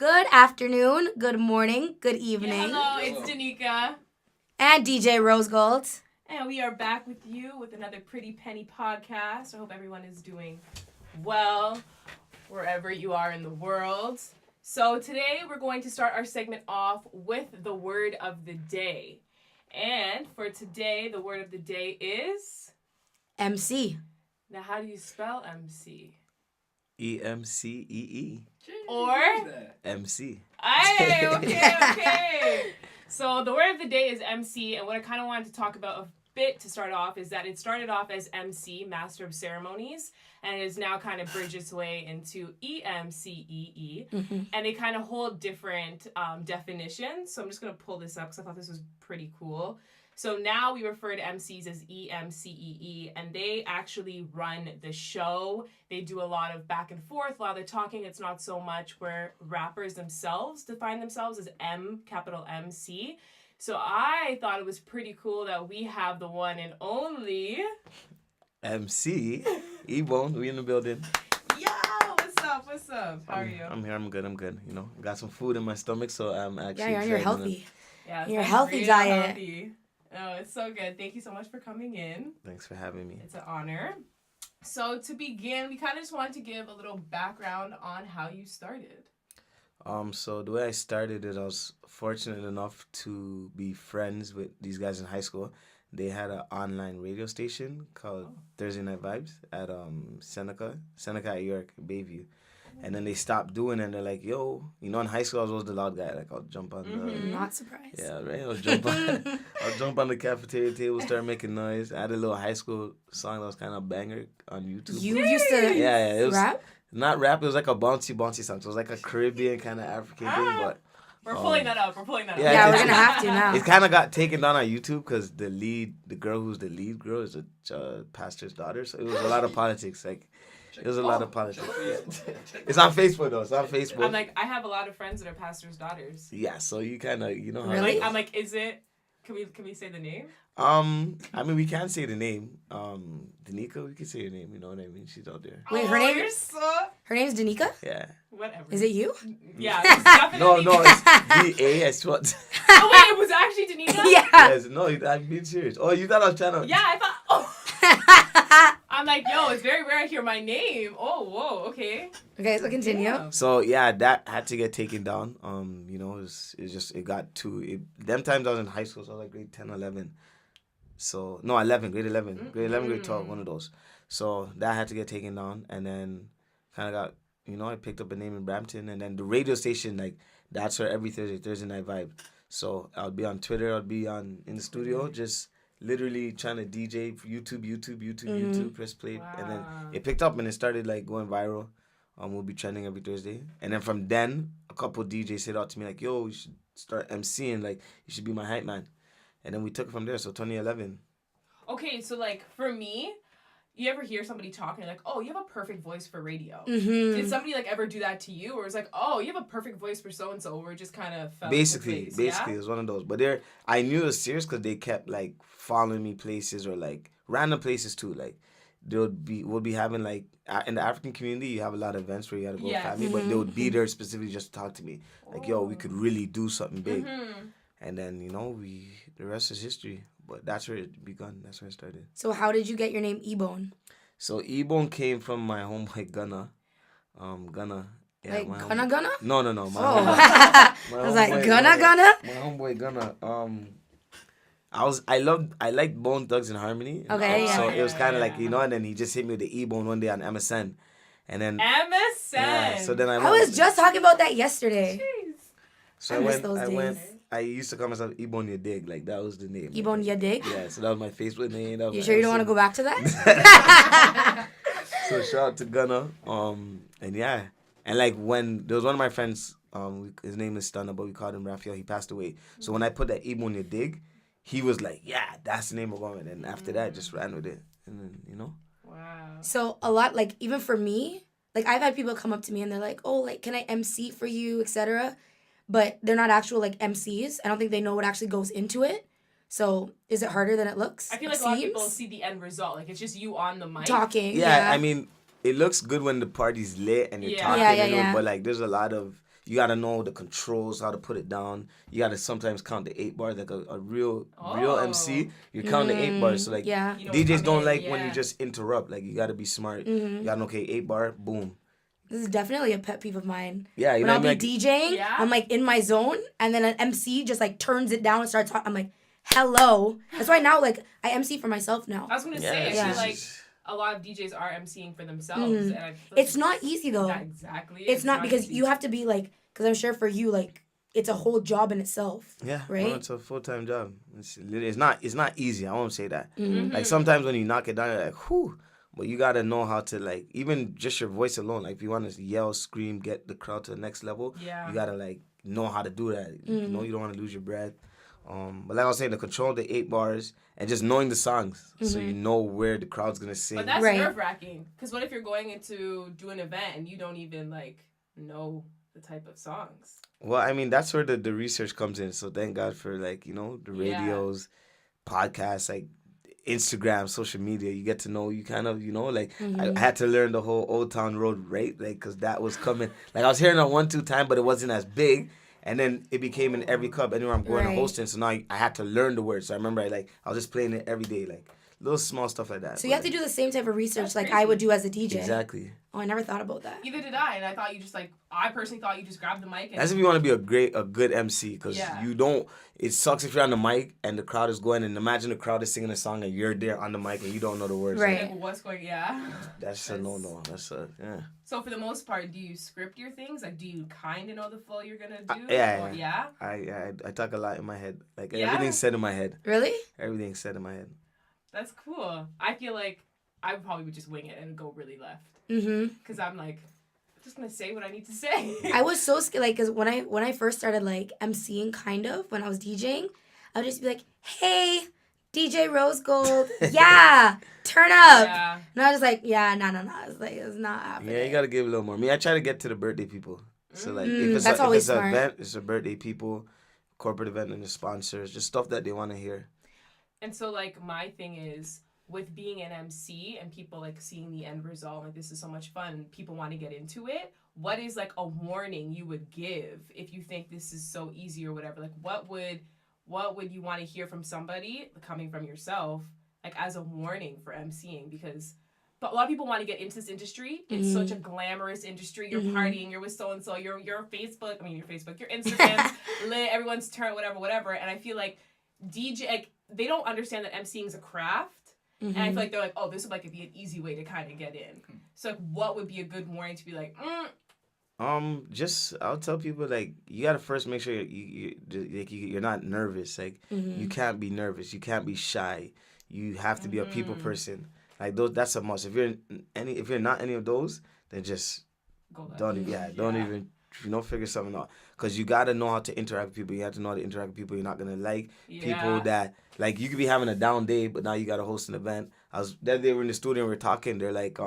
Good afternoon, good morning, good evening. Hello, it's Deneka. And DJ Rosegold. And we are back with you with another Pretty Penny podcast. I hope everyone is doing well wherever you are in the world. So today we're going to start our segment off with the word of the day. And for today, the word of the day is... Emcee. Now, how do you spell MC? Emcee. Or? MC. Hey, okay. So the word of the day is MC, and what I kind of wanted to talk about a bit to start off is that it started off as MC, Master of Ceremonies, and it has now kind of bridged its way into EMCEE, and they kind of hold different definitions. So I'm just going to pull this up because I thought this was pretty cool. So now we refer to MCs as EMCEE, and they actually run the show. They do a lot of back and forth, a lot of the talking. It's not so much where rappers themselves define themselves as capital MC. So I thought it was pretty cool that we have the one and only... Emcee Ebone, we in the building. Yo, what's up? How are you? I'm here, I'm good. You know, got some food in my stomach, so I'm actually... Yeah, you're on your healthy. Yeah, your healthy diet. Healthy. Oh, it's so good. Thank you so much for coming in. Thanks for having me. It's an honor. So to begin, we kind of just wanted to give a little background on how you started. So the way I started it, I was fortunate enough to be friends with these guys in high school. They had an online radio station called Thursday Night Vibes at Seneca at York, Bayview. And then they stopped doing it, and they're like, yo, you know, in high school, I was always the loud guy. Like, I'll jump on the... Not surprised. Yeah, right? I'll jump on the cafeteria table, start making noise. I had a little high school song that was kind of a banger on YouTube. You used to yeah, it was rap? Not rap, it was like a bouncy song. So it was like a Caribbean kind of African thing, but... We're pulling that up. Yeah, we're going to have to now. It kind of got taken down on YouTube because the girl who's the lead girl is a pastor's daughter. So it was a lot of politics. Like, it was a lot of politics. It's on Facebook, though. It's on Facebook. I'm like, I have a lot of friends that are pastors' daughters. Yeah, so you kind of, you know how... Really? I'm like, is it... Can we say the name? I mean, we can say the name. Deneka, we can say her name. You know what I mean? She's out there. Wait, her name? You're so... Her name's Deneka? Yeah. Whatever. Is it you? Yeah, it's definitely... No, it's D-A. I swear. Oh, wait, it was actually Deneka? Yeah. Yes, no, I'm being serious. Oh, you thought I was trying to... Yeah, I thought... Oh. I'm like, yo, it's very rare I hear my name. Oh, whoa, okay. Okay, so continue. Yeah. So, yeah, that had to get taken down. You know, it got them times I was in high school, so I was like grade 10, 11. So, no, 11, grade 11. Grade 11, grade 12, one of those. So, that had to get taken down. And then kind of got, you know, I picked up a name in Brampton. And then the radio station, like, that's where every Thursday Night Vibe. So, I'll be on Twitter. I'll be in the studio, just literally trying to DJ for YouTube, press play. Wow. And then it picked up and it started, like, going viral. We'll be trending every Thursday. And then from then, a couple DJs said out to me, like, yo, you should start MCing. Like, you should be my hype man. And then we took it from there. So 2011. Okay, so like for me, you ever hear somebody talking like, oh, you have a perfect voice for radio? Mm-hmm. Did somebody like ever do that to you? Or it's like, oh, you have a perfect voice for so-and-so, or it just kind of fell Basically, into place, it was one of those. But I knew it was serious because they kept like following me places or like random places too. Like we'll be having like in the African community, you have a lot of events where you have to go with family, but they would be there specifically just to talk to me. Like, yo, we could really do something big. And then, you know, the rest is history. But that's where it begun. That's where it started. So how did you get your name Ebone? So Ebone came from my homeboy Gunna. Gunna. Yeah, like Gunna? No. I was like, Gunna? My homeboy Gunna. I liked Bone Thugs and Harmony. Okay, So yeah. it was kind of like, you know, and then he just hit me with the Ebone one day on MSN. And then... MSN! Yeah, so then I was just talking about that yesterday. Jeez. So I went. I used to call myself Ebone Ya Dig. Like, that was the name. Ebone Ya Dig? Yeah, so that was my Facebook name. You sure you don't want to go back to that? So shout out to Gunna. And yeah. And like when there was one of my friends, his name is Stunner, but we called him Raphael. He passed away. So when I put that Ebone Ya Dig, he was like, yeah, that's the name of it. And after that, I just ran with it. And then, you know. Wow. So a lot, like, even for me, like, I've had people come up to me and they're like, oh, like, can I MC for you, etc. But they're not actual, like, MCs. I don't think they know what actually goes into it. So is it harder than it looks? I feel like a lot of people see the end result. Like, it's just you on the mic. Talking. Yeah, I mean, it looks good when the party's lit and you're talking. But, like, there's a lot of you gotta know the controls, how to put it down. You gotta sometimes count the 8 bars, like a real MC. You're counting the 8 bars, so like Yeah. You know DJs what's don't coming, like when you yeah. just interrupt. Like you gotta be smart. You gotta know, okay, 8 bar, boom. This is definitely a pet peeve of mine. Yeah, you When know I'll what I be mean? DJing, Yeah. I'm like in my zone, and then an MC just like turns it down and starts talking. I'm like, hello. That's why now like I MC for myself now. I was gonna Yeah, say, I it's feel just- like a lot of DJs are emceeing for themselves, and I feel like It's not easy though. Yeah, exactly. It's not because easy. you have to be like, because I'm sure for you like it's a whole job in itself. Yeah, Right? no, it's a full-time job. It's not easy. I won't say that. Mm-hmm. Like sometimes when you knock it down, you're like, whew. But you gotta know how to like, even just your voice alone. Like if you want to yell, scream, get the crowd to the next level, Yeah. you gotta like know how to do that. You know, you don't want to lose your breath. But like I was saying, to control the 8 bars and just knowing the songs, so you know where the crowd's gonna sing. But that's Right. nerve-wracking. Because what if you're going into do an event and you don't even like know the type of songs? Well, I mean, that's where the research comes in. So thank God for like, you know, the Yeah. radios, podcasts, like Instagram, social media. You get to know, you kind of, you know, like I had to learn the whole Old Town Road, right? Like, because that was coming. Like I was hearing it 1-2 time, but it wasn't as big. And then it became in every club, anywhere I'm going Right. to hosting. So now I had to learn the words. So I remember I was just playing it every day, like little small stuff like that. So you have to do the same type of research That's like crazy. I would do as a DJ. Exactly. Oh, I never thought about that. Either did I, and I thought you just like, I personally thought you just grabbed the mic and... That's if you want to be a good MC, because Yeah. you don't. It sucks if you're on the mic and the crowd is going, and imagine the crowd is singing a song and you're there on the mic and you don't know the words. Right. Like, what's going... Yeah. That's a no. That's a yeah. So for the most part, do you script your things? Like, do you kind of know the flow you're going to do? Yeah. Or, yeah? I talk a lot in my head. Like Yeah? everything's said in my head. Really? Everything's said in my head. That's cool. I feel like I probably would just wing it and go really left. Mm-hmm. Because I'm like, just going to say what I need to say. I was so scared, like, because when I first started, like, emceeing, kind of, when I was DJing, I would just be like, hey, DJ Rosegold, yeah, turn up. Yeah. And I was like, yeah, no. It's like, it's not happening. Yeah, you gotta give a little more. Me, I try to get to the birthday people. So like, that's always an smart. event, it's a birthday people, corporate event, and the sponsors, just stuff that they want to hear. And so, like, my thing is, with being an MC and people, like, seeing the end result, like, this is so much fun, people want to get into it, what is, like, a warning you would give if you think this is so easy or whatever? Like, what would you want to hear from somebody, coming from yourself, like, as a warning for MCing? Because a lot of people want to get into this industry. It's such a glamorous industry. You're partying, you're with so-and-so, your Facebook, your Instagram's lit, everyone's turn, whatever. And I feel like DJ, like, they don't understand that MCing is a craft. And I feel like they're like, oh, this would like be an easy way to kind of get in. So like, what would be a good warning to be like, I'll tell people like you gotta first make sure you're not nervous. Like you can't be nervous. You can't be shy. You have to be a people person. Like that's a must. If you're not any of those, then just go left. don't even figure something out. Because you got to know how to interact with people. You have to know how to interact with people you're not going to like. Yeah. People that, like, you could be having a down day, but now you got to host an event. They were in the studio and we were talking. They're like,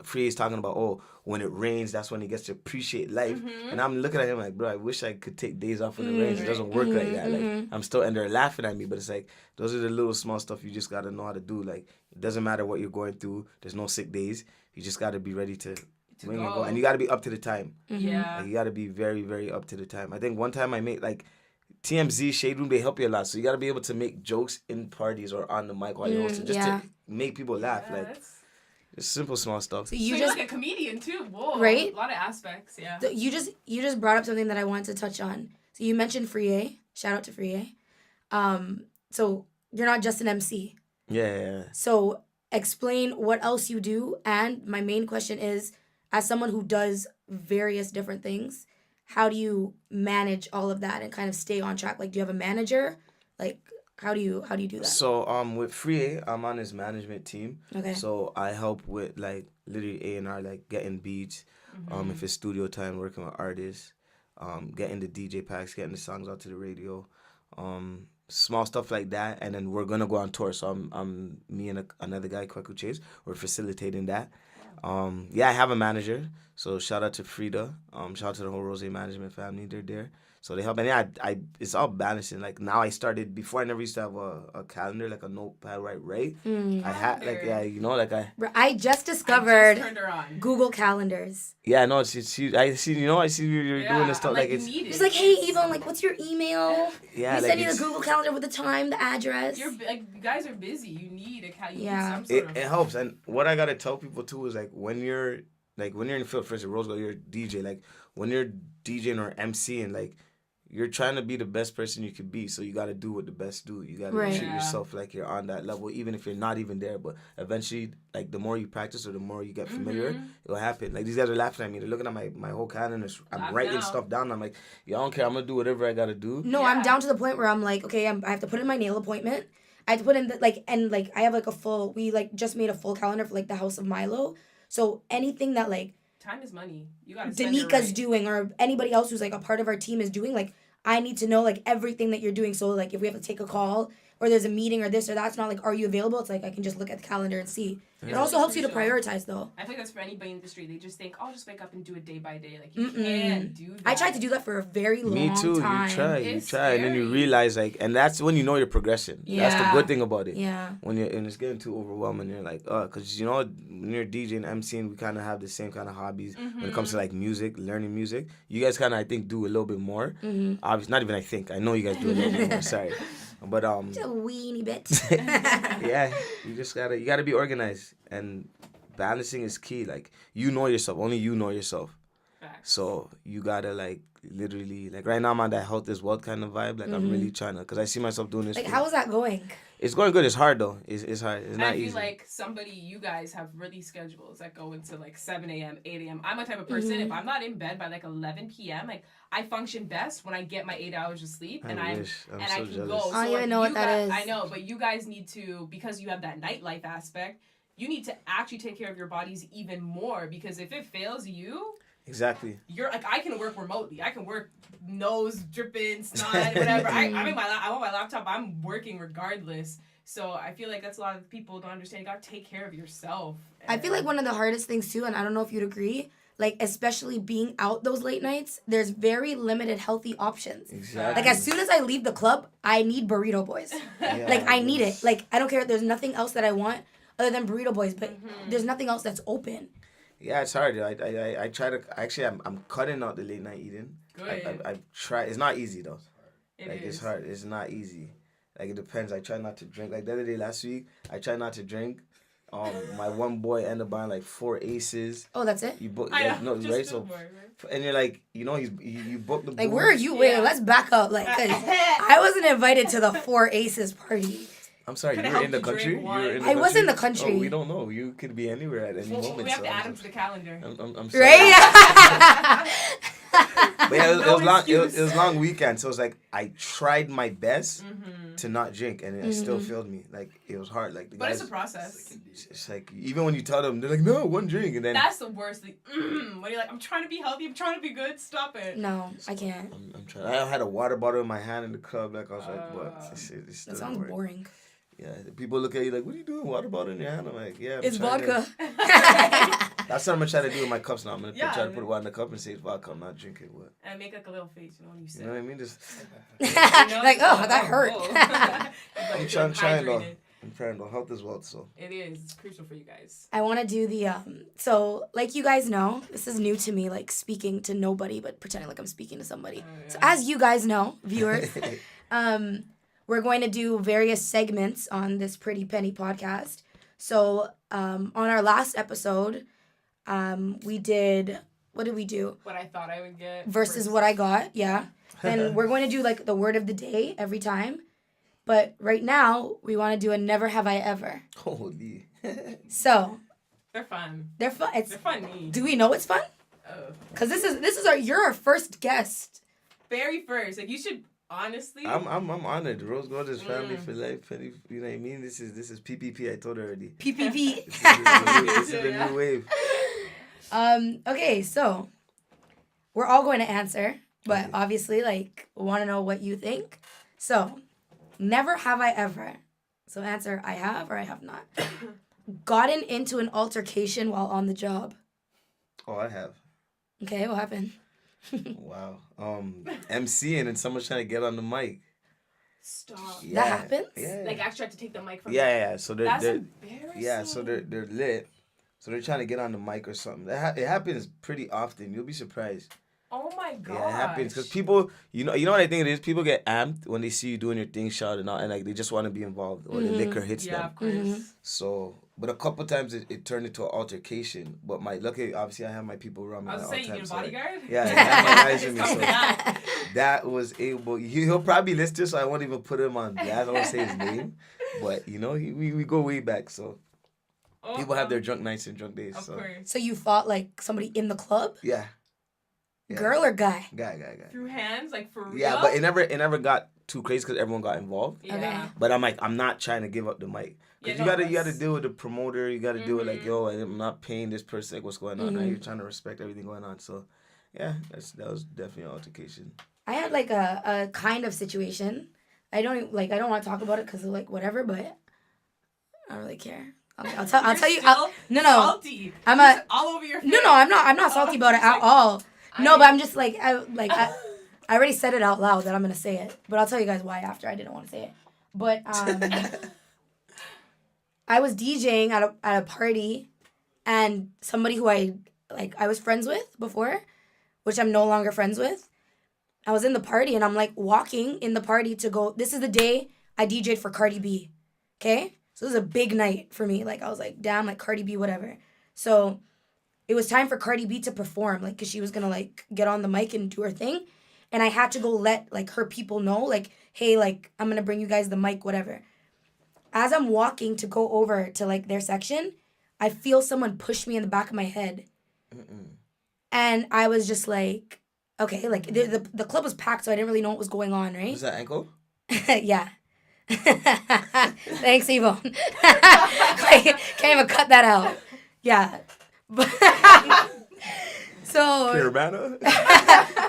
Free is talking about, oh, when it rains, that's when he gets to appreciate life. And I'm looking at him like, bro, I wish I could take days off when it rains. It doesn't work like that. Like, I'm still, and they're laughing at me, but it's like, those are the little small stuff you just got to know how to do. Like, it doesn't matter what you're going through. There's no sick days. You just got to be ready to wing and go. And you got to be up to the time. Yeah. Like, you got to be very, very up to the time. I think one time I made, like, TMZ, Shade Room, they help you a lot. So you got to be able to make jokes in parties or on the mic while you're hosting. Just to make people laugh. Yeah, like, it's simple, small stuff. So you're like a comedian too. Whoa. Right? A lot of aspects, yeah. So you just brought up something that I wanted to touch on. So you mentioned Free. Shout out to Free. So you're not just an MC. Yeah. So explain what else you do. And my main question is, as someone who does various different things, how do you manage all of that and kind of stay on track? Like, do you have a manager? Like, how do you do that? So with Free, I'm on his management team. Okay. So I help with like literally A&R, like getting beats, if it's studio time, working with artists, getting the DJ packs, getting the songs out to the radio, small stuff like that. And then we're gonna go on tour. So me and another guy, Kwaku Chase, we're facilitating that. I have a manager. So shout out to Frida. Shout out to the whole Rose management family. They're there. So they help. And yeah, I it's all balancing. Like now I started, before I never used to have a calendar, like a notepad, right? I had, like, yeah, you know, like I just discovered turned her on. Google Calendars. yeah, no, I see, you know, I see you're doing this stuff. I'm Like, you it's, need it. It's like, hey, Yvonne, like, what's your email? yeah, We like send you the it's, Google Calendar with the time, the address. You're like, you guys are busy. You need a cal. You Yeah. need some sort of. it helps. And what I gotta tell people too is, like, when you're in the field, for instance, Rosegold, you're a DJ. Like, when you're DJing or MCing, like, you're trying to be the best person you could be, so you got to do what the best do. You got to treat yourself like you're on that level, even if you're not even there. But eventually, like, the more you practice or the more you get familiar, it'll happen. Like, these guys are laughing at me. They're looking at my whole calendar. I'm writing stuff down. I'm like, yo, I don't care. I'm going to do whatever I got to do. No, I'm down to the point where I'm like, okay, I have to put in my nail appointment. I have to put in, I have, like, we, like, just made a full calendar for, like, the House of Milo. So anything that, like, time is money. You got to Deneka's doing or anybody else who's, like, a part of our team is doing, like, I need to know, like, everything that you're doing. So, like, if we have to take a call or there's a meeting or this or that, it's not like, are you available? It's like, I can just look at the calendar and see. Yeah. It also helps you to prioritize, though. I think that's for anybody in the industry. They just think, I'll just wake up and do it day by day. Like, you can't do that. I tried to do that for a very long time. Me too. time. You try, and then you realize, like, and that's when you know you're progressing. Yeah. That's the good thing about it. Yeah. When it's getting too overwhelming, you're like, because, you know, when you're DJing, MCing, we kind of have the same kind of hobbies when it comes to, like, music, learning music. You guys kind of, I think, do a little bit more. Obviously, not even I think. I know you guys do a little bit more. Sorry. But just a weeny bit. yeah, you gotta be organized, and balancing is key. Like, you know yourself, only you know yourself. Facts. So you gotta, like, literally, like, right now I'm on that health is wealth kind of vibe. Like, I'm really trying to, because I see myself doing this. Like, how is that going? It's going good. It's hard though. It's hard. It's not easy. I feel like you guys have really schedules that go into like 7 a.m., 8 a.m. I'm a type of person, if I'm not in bed by like 11 p.m., like, I function best when I get my 8 hours of sleep and I can jealous. go. I don't even know what that is. I know, but you guys need to, because you have that nightlife aspect, you need to actually take care of your bodies even more, because if it fails you, exactly. you're like, I can work remotely. I can work nose dripping, snot, whatever. I'm on my laptop. I'm working regardless. So I feel like that's a lot of people don't understand. You gotta take care of yourself. I feel like one of the hardest things too, and I don't know if you'd agree, like, especially being out those late nights, there's very limited healthy options. Exactly. Like, as soon as I leave the club, I need Burrito Boys. Like, I need it. Like, I don't care. There's nothing else that I want other than Burrito Boys, but there's nothing else that's open. Yeah, it's hard. I try to, actually, I'm cutting out the late night eating. Good. I've tried. It's not easy though. It's hard. It's not easy. Like, it depends. I try not to drink. Like, the other day, last week, I tried not to drink. My one boy ended up buying like 4 aces. Oh, that's it? You book, I no, know, right? So, and you're like, you know, you booked the Like, booze. where are you? Wait, let's back up. Like, 'cause I wasn't invited to the 4 Aces party. I'm sorry, Could've you were in helped the you country? drink You were in wine. the I was in the country. Oh, we don't know. You could be anywhere at any moment. We have to so add him to the calendar. I'm sorry. Right? But yeah, it No was long. excuse. It was long weekend, so it's like I tried my best to not drink, and it still failed me. Like, it was hard. Like, the But guys, it's a process. it's like, even when you tell them, they're like, no, one drink, and then That's the worst thing. When you're like, I'm trying to be healthy, I'm trying to be good, stop it. No, I can't. I'm trying. I had a water bottle in my hand in the club. Like, I was like, what? It's still That sounds boring. boring. Yeah, people look at you like, what are you doing? Water bottle in your hand? I'm like, yeah. I'm It's trying vodka. That's what I'm gonna try to do with my cups now. I'm gonna Yeah. try to put water in the cup and say it's vodka. I'm not drinking what. And make like a little face, you know, when you You sip. know what I mean? Just Like, oh, that hurt. I'm trying though. Hydrated. I'm trying to health as well. So It is. It's crucial for you guys. I want to do the, so, like you guys know, this is new to me, like, speaking to nobody, but pretending like I'm speaking to somebody. So, as you guys know, viewers, we're going to do various segments on this Pretty Penny podcast. So, on our last episode, we did, what did we do? What I thought I would get. Versus what I got, yeah. And we're going to do, like, the word of the day every time. But right now, we want to do a never have I ever. holy. So, They're fun. they're fun. They're funny. Do we know it's fun? Oh. Because you're our first guest. Very first. Like, you should, honestly. I'm honored. Rosegold is family for life. Penny, you know what I mean? This is PPP. I told her already. PPP. This is the new wave. Okay, so we're all going to answer, but obviously, like, want to know what you think. So, never have I ever. So answer I have or I have not. Gotten into an altercation while on the job. Oh, I have. Okay, what happened? Wow. MCing and someone's trying to get on the mic. Stop. Yeah. That happens? Yeah. Like actually have to take the mic from Yeah. So That's they're embarrassing. yeah. So they're lit. So they're trying to get on the mic or something. It happens pretty often. You'll be surprised. Oh my god. Yeah, it happens because people, you know what I think it is. People get amped when they see you doing your thing, shouting out, and like they just want to be involved, or the liquor hits Yeah, them. of course. So, but a couple times it turned into an altercation. But luckily, obviously, I have my people around me. I was at all saying, you need a times, so, like, bodyguard? yeah, I have my guys with me. It's So coming out. that was able. He'll probably listen to this, so I won't even put him on blast. I won't say his name, but we go way back. So people have their drunk nights and drunk days. Of So course. So you fought like somebody in the club? yeah. Girl or guy? Guy. Through hands, like for real? Yeah, but it never got too crazy because everyone got involved. Yeah. Okay. But I'm not trying to give up the mic. Because you gotta deal with the promoter. You gotta deal with like, yo, I'm not paying this person. Like, what's going on? Right? You're trying to respect everything going on. So, yeah, that was definitely an altercation. I had like a kind of situation. I don't want to talk about it because of like whatever, but I don't really care. I'll tell you. No. Salty. I'm Just all over your face. No, I'm not salty about it at all. No, but I'm just like I already said it out loud that I'm gonna say it, but I'll tell you guys why after. I didn't want to say it, but I was DJing at a party, and somebody who I was friends with before, which I'm no longer friends with. I was in the party and I'm like walking in the party to go. This is the day I DJ'd for Cardi B, okay? So this is a big night for me. Like I was like, damn, like Cardi B, whatever. So it was time for Cardi B to perform, like, cause she was gonna like get on the mic and do her thing, and I had to go let like her people know, like, hey, like I'm gonna bring you guys the mic, whatever. As I'm walking to go over to like their section, I feel someone push me in the back of my head, and I was just like, okay, like the club was packed, so I didn't really know what was going on, right? Was that ankle? Yeah. Thanks, Ebone. Can't even cut that out. Yeah. So Caravana?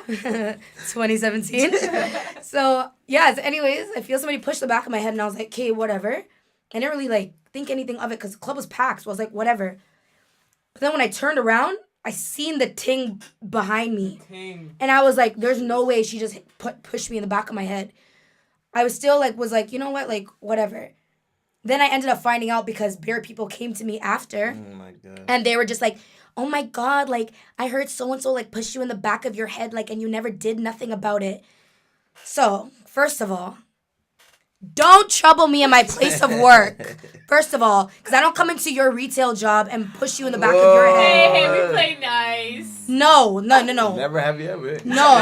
2017. So yeah, anyways, I feel somebody push the back of my head and I was like, okay, whatever. I didn't really like think anything of it because the club was packed. So I was like, whatever. But then when I turned around, I seen the ting behind me. And I was like, there's no way she just pushed me in the back of my head. I was still was like, you know what, like, whatever. Then I ended up finding out because beer people came to me after. Oh my God. And they were just like, oh my God, like, I heard so-and-so, like, push you in the back of your head, like, and you never did nothing about it. So, first of all, don't trouble me in my place of work. First of all, because I don't come into your retail job and push you in the back of your head. Hey, we play nice. No. Never have you ever. No,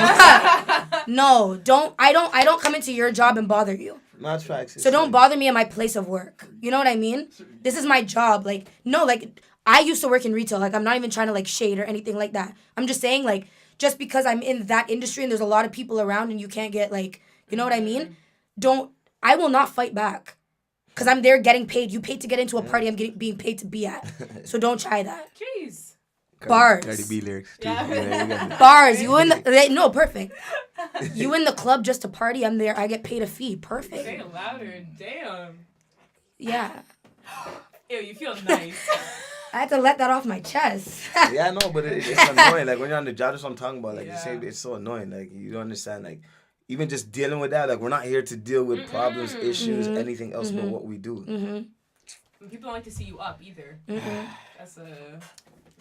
I don't come into your job and bother you. Not facts. So don't bother me in my place of work. You know what I mean? This is my job. Like, no, like, I used to work in retail. Like, I'm not even trying to, like, shade or anything like that. I'm just saying, like, just because I'm in that industry and there's a lot of people around and you can't get, like, you know what I mean? I will not fight back. Because I'm there getting paid. You paid to get into a party I'm being paid to be at. So don't try that. Jeez. Bars. Cardi B lyrics. Yeah. Bars. You in the... No, perfect. You in the club just to party. I'm there. I get paid a fee. Perfect. Say it louder. Damn. Yeah. Ew, you feel nice. I had to let that off my chest. Yeah, no, but it's annoying. Like, when you're on the job, that's what I'm talking about. Like, it's so annoying. Like, you don't understand. Like, even just dealing with that. Like, we're not here to deal with problems, issues, anything else but what we do. And people don't like to see you up either. That's a...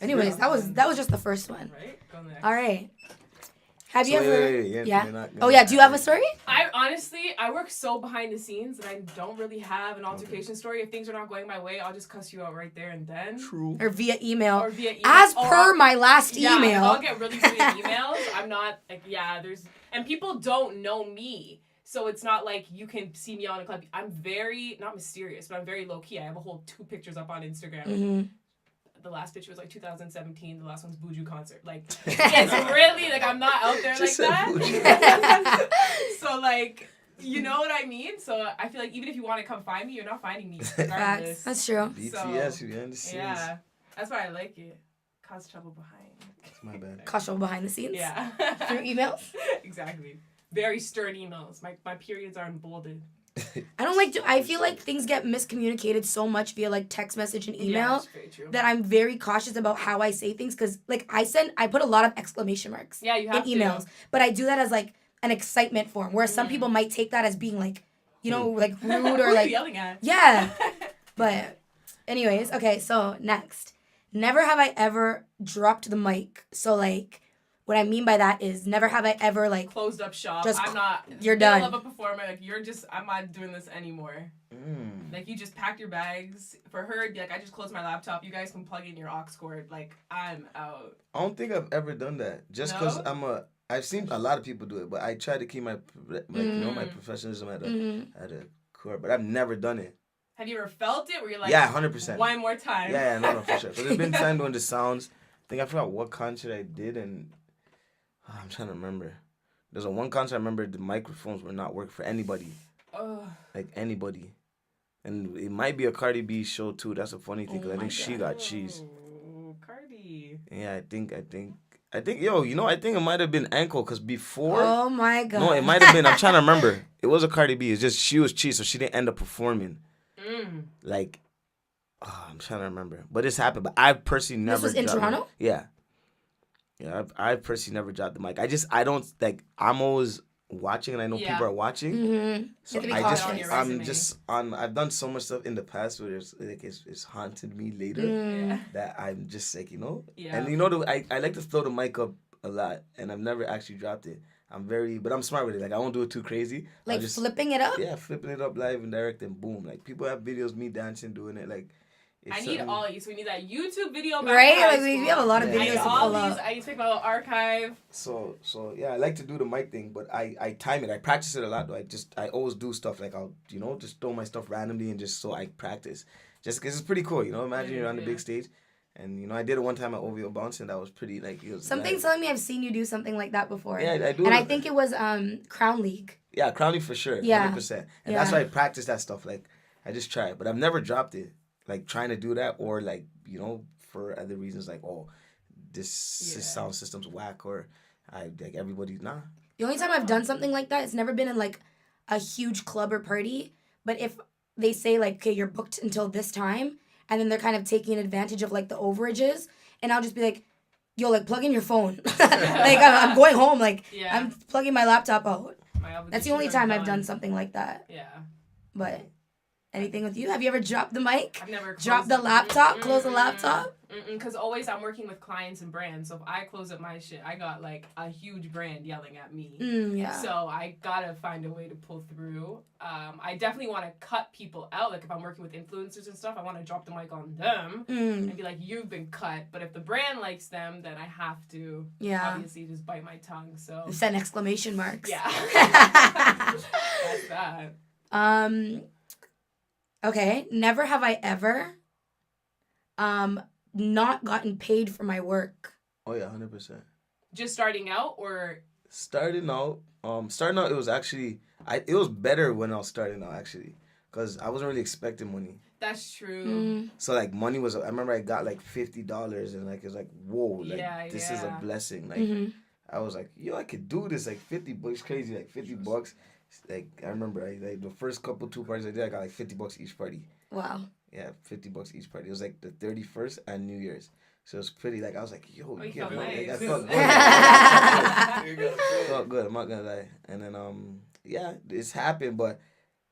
Anyways, that was just the first one. Right? Go next. All right. Have you ever... Yeah. Oh, yeah. Do you have a story? I honestly work so behind the scenes that I don't really have an altercation story. If things are not going my way, I'll just cuss you out right there and then. True. Or via email. As per my last email. I'll get really funny emails. I'm not, like, there's... And people don't know me. So it's not like you can see me on a club. I'm very, not mysterious, but I'm very low-key. I have a whole 2 pictures up on Instagram. The last picture was like 2017. The last one's Buju concert. Like, it's really, like, I'm not out there like that. So, like, you know what I mean? So I feel like even if you want to come find me, you're not finding me regardless. Facts. That's true. BTS, you understand? Yeah. That's why I like it. Cause trouble behind. My bad. Cause trouble behind the scenes. Yeah. Through emails? Exactly. Very stern emails. My periods are emboldened. I don't like to. I feel like things get miscommunicated so much via like text message and Yeah, email that's very true. that I'm very cautious about how I say things because like I put a lot of exclamation marks Yeah, you have in emails, to. but I do that as like an excitement form, whereas some people might take that as being like, you know, like rude Who or are like you yelling at? yeah. But anyways, okay, so next. Never have I ever dropped the mic. So like what I mean by that is never have I ever like Closed up shop. Just I'm not. you're middle done. of a performer. Like you're just. I'm not doing this anymore. Like you just packed your bags. For her, it'd be like I just closed my laptop. You guys can plug in your aux cord. Like I'm out. I don't think I've ever done that. Just because No? I've seen a lot of people do it, but I try to keep my my professionalism at a core. But I've never done it. Have you ever felt it? Where you're like, Yeah, 100%. One more time. Yeah, no, for sure. So there's been times when the sounds. I think I forgot what concert I did, and I'm trying to remember. There's one concert I remember the microphones were not working for anybody. Like anybody. And it might be a Cardi B show too. That's a funny thing because I think she got cheese. Oh, Cardi. Yeah, I think yo, you know, I think it might have been Ankle because before. oh my god. No, it might have been. I'm trying to remember. It was a Cardi B. It's just she was cheese, so she didn't end up performing. Like, I'm trying to remember, but it's happened. But I personally never. This was in Toronto? Yeah. Yeah, I personally never dropped the mic. I don't like. I'm always watching, and I know people are watching. Mm-hmm. So You have to be cautious. I'm just on. I've done so much stuff in the past where it's haunted me later that I'm just like And you know, I like to throw the mic up a lot, and I've never actually dropped it. But I'm smart with it. Like I won't do it too crazy. Like just, flipping it up? Yeah, flipping it up live and direct, and boom. Like people have videos me dancing, doing it. Like I need all these. We need that YouTube video. Right? Like we have a lot of I videos need to all pull these. up. I need to make my little archive. So yeah, I like to do the mic thing, but I time it. I practice it a lot though. I always do stuff like I'll just throw my stuff randomly and just so I practice. Just because it's pretty cool, Imagine you're on the big stage. And, I did it one time at OVO Bounce, and that was pretty, like, it was... Something's telling me I've seen you do something like that before. Yeah, I do. And I think it was Crown League. Yeah, Crown League for sure. Yeah. 100%. And that's why I practice that stuff. Like, I just try it. But I've never dropped it. Like, trying to do that or, like, for other reasons, like, oh, this sound system's whack or, everybody, nah. The only time I've done something like that, it's never been in, like, a huge club or party. But if they say, like, okay, you're booked until this time... And then they're kind of taking advantage of, like, the overages. And I'll just be like, yo, like, plug in your phone. Like, I'm going home. Like, I'm plugging my laptop out. That's the only time I've done something like that. Yeah. But anything with you? Have you ever dropped the mic? I've never dropped the laptop, close the laptop? Because always I'm working with clients and brands. So if I close up my shit, I got, like, a huge brand yelling at me. Yeah. So I gotta find a way to pull through. I definitely want to cut people out. Like, if I'm working with influencers and stuff, I want to drop the mic on them and be like, you've been cut. But if the brand likes them, then I have to obviously just bite my tongue. So send exclamation marks. Yeah. That's that. Okay. Never have I ever not gotten paid for my work. Oh, yeah, 100%. Just starting out or? Starting out, it was actually... it was better when I was starting out, actually. Because I wasn't really expecting money. That's true. So, like, money was... I remember I got, like, $50. And, like, it was like, whoa. Like, this is a blessing. Like, I was like, yo, I could do this. Like, $50 crazy. Like, $50. Like, I remember, the first two parties I did, I got, like, $50 each party. Wow. Yeah, $50 each party. It was, like, the 31st and New Year's. So it was pretty, like, I was like, yo, nice. I felt good. Felt good, I'm not gonna lie. And then, yeah, it's happened, but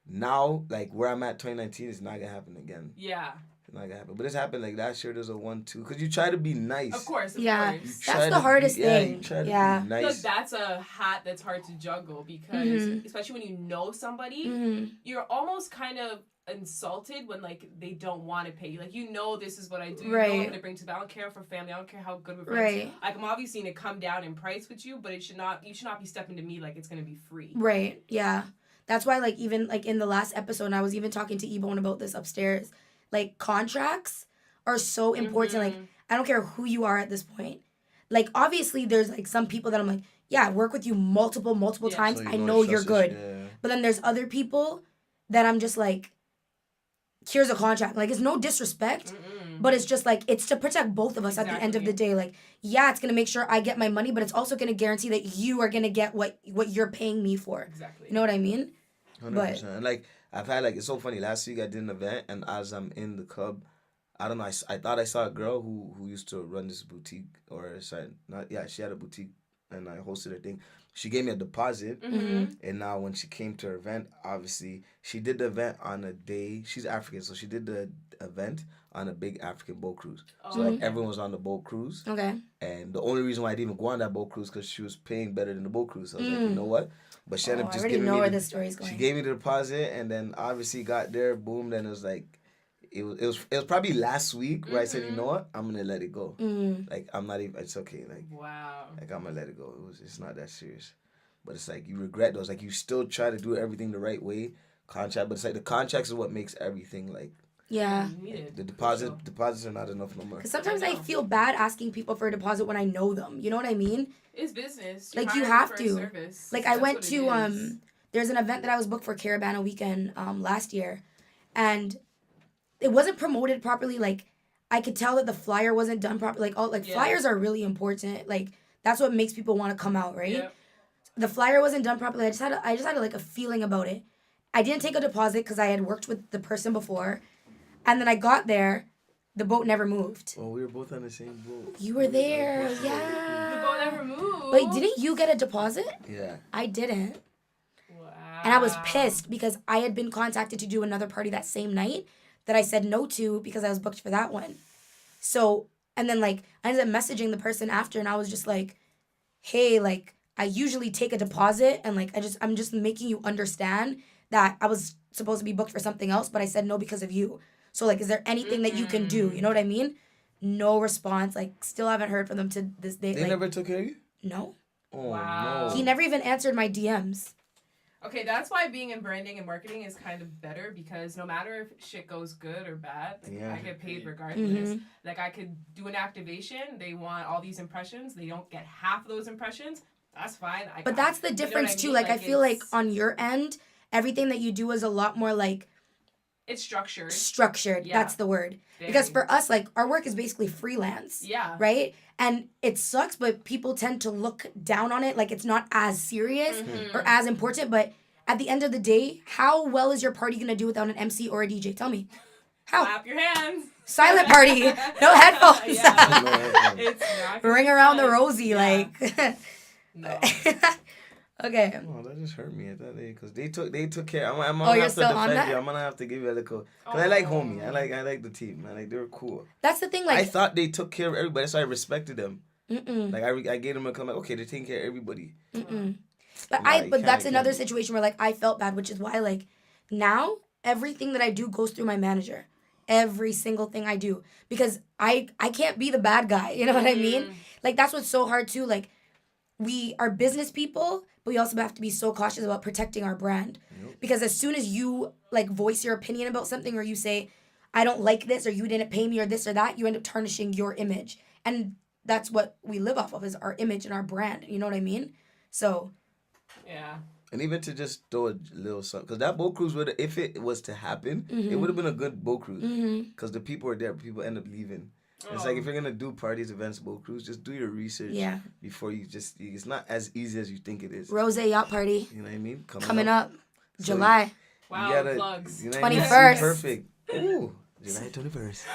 now, like, where I'm at 2019, it's not gonna happen again. Yeah. It's not gonna happen. But it's happened, like, last year, there's a 1-2, because you try to be nice. Of course, of yeah. course. That's the hardest thing. You try to be I nice. feel like that's a hat that's hard to juggle because, especially when you know somebody, you're almost kind of insulted when, like, they don't want to pay you. Like, this is what I do. You know what I'm going to bring to them. I don't care for family. I don't care how good we're friends. Right. Like, I'm obviously going to come down in price with you, but you should not be stepping to me like it's going to be free. Right. Yeah. That's why, like, even, like, in the last episode, and I was even talking to Ebone about this upstairs, like, contracts are so important. Like, I don't care who you are at this point. Like, obviously, there's, like, some people that I'm like, yeah, I work with you multiple times. So I know you're good. Yeah. But then there's other people that I'm just like, here's a contract. Like, it's no disrespect, but it's just like, it's to protect both of us at the end of the day. Like, yeah, it's going to make sure I get my money, but it's also going to guarantee that you are going to get what you're paying me for. Exactly. You know what I mean? 100%. Like, I've had like, it's so funny. Last week I did an event, and as I'm in the club, I don't know. I thought I saw a girl who used to run this boutique, or sorry, not yeah. She had a boutique, and I hosted her thing. She gave me a deposit, and now when she came to her event, obviously she did the event on a day. She's African, so she did the event on a big African boat cruise. So like everyone was on the boat cruise. Okay. And the only reason why I didn't even go on that boat cruise because she was paying better than the boat cruise. So I was like, you know what? But she ended up just giving me. I already know where this story's going. She gave me the deposit, and then obviously got there. Boom. Then it was like. It was probably last week where I said, you know what, I'm gonna let it go. Like I'm not even. It's okay. Like wow. Like I'm gonna let it go. It's not that serious. But it's like you regret those. Like you still try to do everything the right way. Contract, but it's like the contracts is what makes everything like. Yeah. Like the deposits are not enough no more. Because sometimes I feel bad asking people for a deposit when I know them. You know what I mean? It's business. Like you have to. Like I went to there's an event that I was booked for Caravana weekend last year, and it wasn't promoted properly. Like I could tell that the flyer wasn't done properly. Like flyers are really important. Like that's what makes people want to come out, right? Yep. The flyer wasn't done properly. I just had like a feeling about it. I didn't take a deposit because I had worked with the person before, and then I got there, the boat never moved. Oh, we were both on the same boat. You were there, yeah. The boat never moved. Wait, didn't you get a deposit? Yeah. I didn't. Wow. And I was pissed because I had been contacted to do another party that same night that I said no to because I was booked for that one. So, and then like I ended up messaging the person after, and I was just like, hey, like I usually take a deposit, and like I'm just making you understand that I was supposed to be booked for something else, but I said no because of you. So like, is there anything that you can do? You know what I mean? No response. Like still haven't heard from them to this day. They never took care of you? No. Oh, wow. No. He never even answered my DMs. Okay, that's why being in branding and marketing is kind of better, because no matter if shit goes good or bad, like, I get paid regardless. Like I could do an activation, they want all these impressions, they don't get half of those impressions, that's fine. But that's the difference too. Like I feel like on your end, everything that you do is a lot more like it's structured. Structured. Yeah. That's the word. Because for us, like our work is basically freelance. Yeah. Right? And it sucks, but people tend to look down on it like it's not as serious or as important. But at the end of the day, how well is your party gonna do without an MC or a DJ? Tell me. How? Clap your hands. Silent party. No headphones. It's not Ring around the rosy, like. No. Okay. Oh, that just hurt me at that day because they took care. I'm gonna have to defend you. I'm gonna have to give you a little. Cause I like homie. I like the team. Man, like they were cool. That's the thing. Like I thought they took care of everybody, so I respected them. Like I gave them a comment. Like, okay, they're taking care of everybody. But that's another situation where like I felt bad, which is why like now everything that I do goes through my manager. Every single thing I do, because I can't be the bad guy. You know what I mean? Like that's what's so hard too. Like we are business people, but we also have to be so cautious about protecting our brand. Because as soon as you like voice your opinion about something, or you say, I don't like this, or you didn't pay me, or this or that, you end up tarnishing your image. And that's what we live off of, is our image and our brand. You know what I mean? So. Yeah. And even to just throw a little something, because that boat cruise would, if it was to happen, it would have been a good boat cruise. Because the people were there, people end up leaving. It's like if you're gonna do parties, events, boat cruise, just do your research before you just. It's not as easy as you think it is. Rose yacht party. You know what I mean? Coming up. So July. Wow, gotta, plugs. You know 21st. Perfect. Ooh, July 21st.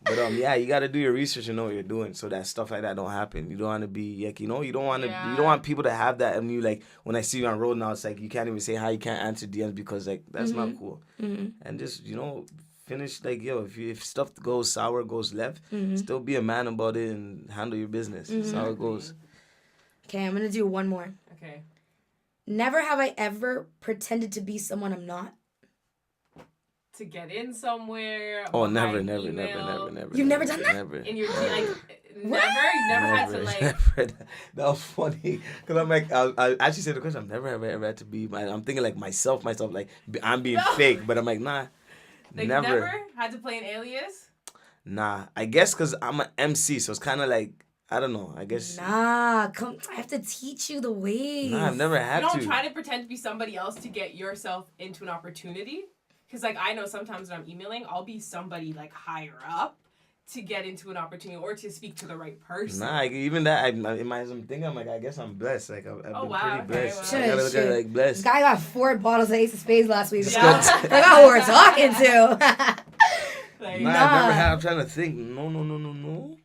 But yeah, you gotta do your research and know what you're doing, so that stuff like that don't happen. You don't want to be like, you know, you don't want to. You don't want people to have that. And you like when I see you on road now, it's like you can't even say hi, you can't answer DMs because like that's not cool. And just finish like if stuff goes sour, goes left, still be a man about it and handle your business. That's how it goes. Okay, I'm gonna do one more. Okay. Never have I ever pretended to be someone I'm not. To get in somewhere. Oh, never. You've never done that? Never. In your like, never. You've never had to like. Never. That was funny because I'm like, I actually said the question. I've never ever had to be. I'm thinking like myself. Like I'm being fake, but I'm like nah. Like never had to play an alias? Nah, I guess because I'm an MC, so it's kind of like, I don't know, I guess. Nah, come, I have to teach you the ways. Nah, I've never had to. You don't try to pretend to be somebody else to get yourself into an opportunity? Because, like, I know sometimes when I'm emailing, I'll be somebody, like, higher up to get into an opportunity or to speak to the right person? Nah, even that, I'm thinking, I'm like, I guess I'm blessed. Like, I've been pretty blessed. Well. I gotta look at it like blessed. This guy got 4 bottles of Ace of Spades last week. Yeah. Look at who we're talking to. Like, Nah, I've never had. I'm trying to think. No.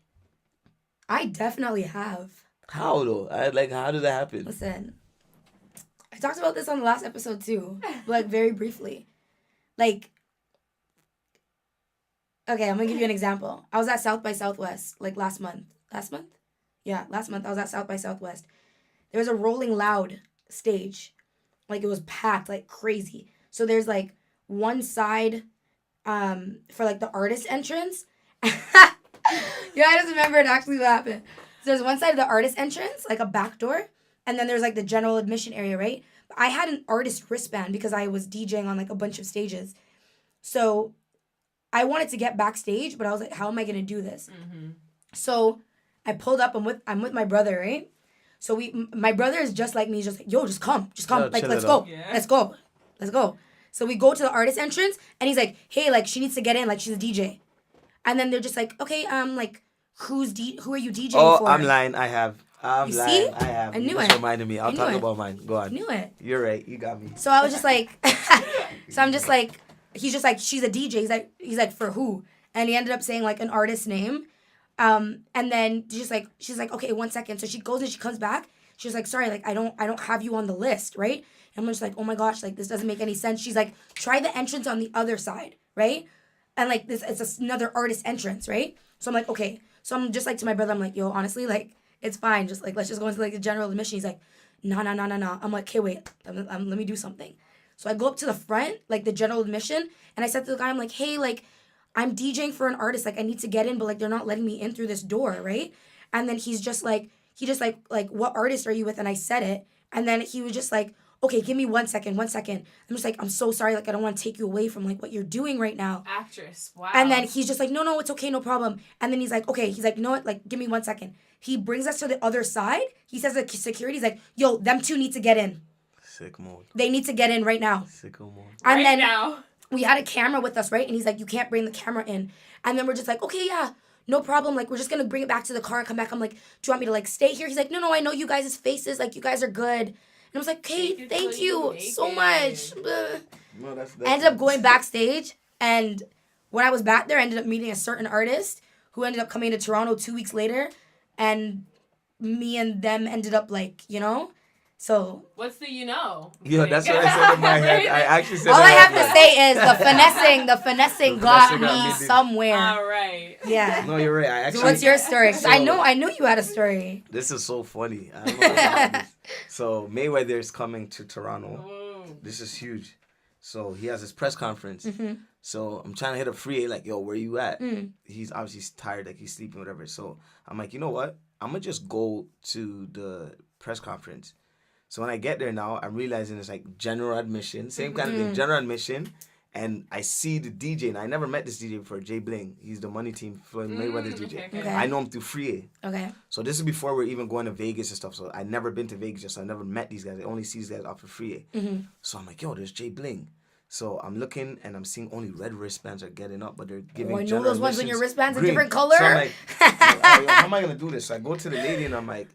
I definitely have. How though? How did that happen? Listen, I talked about this on the last episode too, like very briefly. Like, okay, I'm gonna give you an example. I was at South by Southwest like last month. Last month? Yeah, last month I was at South by Southwest. There was a Rolling Loud stage. Like, it was packed like crazy. So there's like one side for like the artist entrance. Yeah, I just remembered actually what happened. So there's one side of the artist entrance, like a back door, and then there's like the general admission area, right? I had an artist wristband because I was DJing on like a bunch of stages. So I wanted to get backstage, but I was like, how am I gonna do this? Mm-hmm. So I pulled up. I'm with my brother, right? So my brother is just like me. He's just like, yo, just come, Yo, like chill let's it go, out. Yeah. let's go. So we go to the artist entrance, and he's like, hey, like she needs to get in, like she's a DJ. And then they're just like, okay, like who are you DJing for? Oh, I'm lying. I have. I'm You lying. see? I have. I knew You just it. reminded me. I'll I knew talk it. about mine. Go on. I knew it. You're right. You got me. So I was just like, so I'm just like, he's just like, she's a DJ. He's like, for who? And he ended up saying like an artist name. And then she's like, okay, 1 second. So she goes and she comes back. She was like, sorry, like I don't have you on the list, right? And I'm just like, oh my gosh, like this doesn't make any sense. She's like, try the entrance on the other side, right? And like it's another artist entrance, right? So I'm like, okay. So I'm just like to my brother, I'm like, yo, honestly, like it's fine. Just like let's just go into like the general admission. He's like, no. I'm like, okay, wait, let me do something. So I go up to the front, like the general admission, and I said to the guy, I'm like, hey, like I'm DJing for an artist, like I need to get in, but like they're not letting me in through this door, right? And then he just like, what artist are you with? And I said it, and then he was just like, okay, give me 1 second. I'm just like, I'm so sorry, like I don't want to take you away from like what you're doing right now. Actress, wow. And then he's just like, no, it's okay, no problem. And then he's like, okay, he's like, you know what, like give me 1 second. He brings us to the other side. He says to security, he's like, yo, them two need to get in. Sick mode. They need to get in right now. Sicko mode. And right then now. we had a camera with us, right? And he's like, you can't bring the camera in. And then we're just like, okay, yeah, no problem. Like, we're just going to bring it back to the car and come back. I'm like, do you want me to, like, stay here? He's like, no, I know you guys' faces. Like, you guys are good. And I was like, okay, thank you so much. No, that's I ended up going backstage. And when I was back there, I ended up meeting a certain artist who ended up coming to Toronto 2 weeks later. And me and them ended up, like, you know? So What's the Yo, that's what I said in my head. I actually said all I that. have to say is the finessing got finessing got me me. somewhere. All right. Yeah. No, you're right. I actually. So what's your story? 'Cause So- I know you had a story. This is so funny. I don't know about this. So Mayweather is coming to Toronto. Whoa. This is huge. So he has his press conference. Mm-hmm. So I'm trying to hit up Free like, yo, where you at? Mm. He's obviously tired, like he's sleeping, whatever. So I'm like, you know what? I'm gonna just go to the press conference. So when I get there now, I'm realizing it's like general admission, same kind of thing, general admission. And I see the DJ, and I never met this DJ before, Jay Bling. He's the money team, Floyd Mayweather's DJ. Okay. Okay. I know him through Free. Okay. So this is before we're even going to Vegas and stuff. So I'd never been to Vegas, just so I never met these guys. I only see these guys off of Free. Mm-hmm. So I'm like, yo, there's Jay Bling. So I'm looking and I'm seeing only red wristbands are getting up, but they're giving. Oh, I know general those ones when admissions your wristband's a green. different color. So I'm like, how am I gonna do this? So I go to the lady and I'm like,